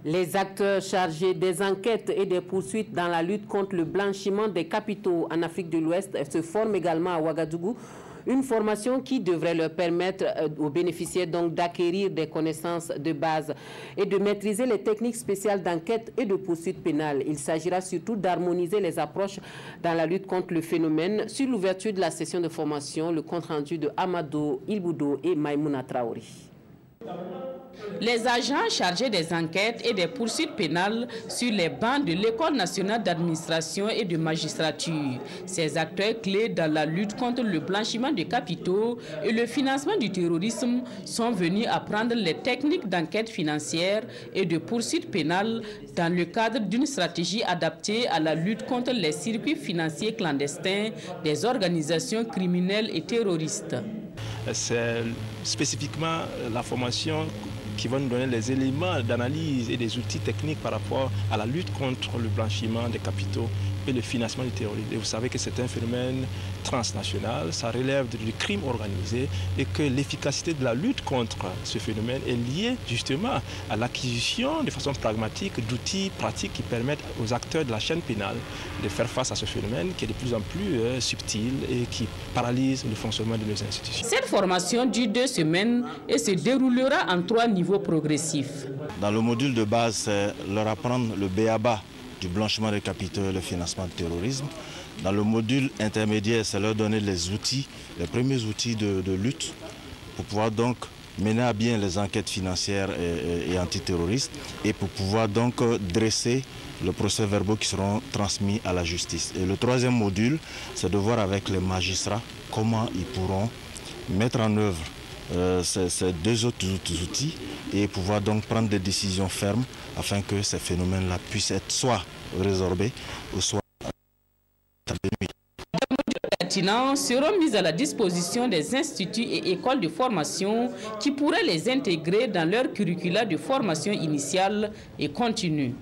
Les acteurs chargés des enquêtes et des poursuites dans la lutte contre le blanchiment des capitaux en Afrique de l'Ouest se forment également à Ouagadougou. Une formation qui devrait leur permettre aux bénéficiaires donc d'acquérir des connaissances de base et de maîtriser les techniques spéciales d'enquête et de poursuite pénale. Il s'agira surtout d'harmoniser les approches dans la lutte contre le phénomène. Sur l'ouverture de la session de formation, le compte-rendu de Amadou Ilboudo et Maïmouna Traoré. Les agents chargés des enquêtes et des poursuites pénales sur les bancs de l'École nationale d'administration et de magistrature. Ces acteurs clés dans la lutte contre le blanchiment de capitaux et le financement du terrorisme sont venus apprendre les techniques d'enquête financière et de poursuite pénale dans le cadre d'une stratégie adaptée à la lutte contre les circuits financiers clandestins des organisations criminelles et terroristes. C'est spécifiquement la formation qui va nous donner les éléments d'analyse et des outils techniques par rapport à la lutte contre le blanchiment des capitaux et le financement du terrorisme. Et vous savez que c'est un phénomène transnational, ça relève du crime organisé et que l'efficacité de la lutte contre ce phénomène est liée justement à l'acquisition de façon pragmatique d'outils pratiques qui permettent aux acteurs de la chaîne pénale de faire face à ce phénomène qui est de plus en plus subtil et qui paralyse le fonctionnement de nos institutions. Cette formation dure 2 semaines et se déroulera en 3 niveaux progressifs. Dans le module de base, c'est leur apprendre le b.a.-ba du blanchiment des capitaux et le financement du terrorisme. Dans le module intermédiaire, c'est leur donner les outils, les premiers outils de lutte pour pouvoir donc mener à bien les enquêtes financières et antiterroristes et pour pouvoir donc dresser le procès-verbaux qui seront transmis à la justice. Et le 3e module, c'est de voir avec les magistrats comment ils pourront mettre en œuvre ces 2 autres outils et pouvoir donc prendre des décisions fermes afin que ces phénomènes-là puissent être soit résorbés ou soit atténués. Des modules pertinents seront mis à la disposition des instituts et écoles de formation qui pourraient les intégrer dans leur curricula de formation initiale et continue.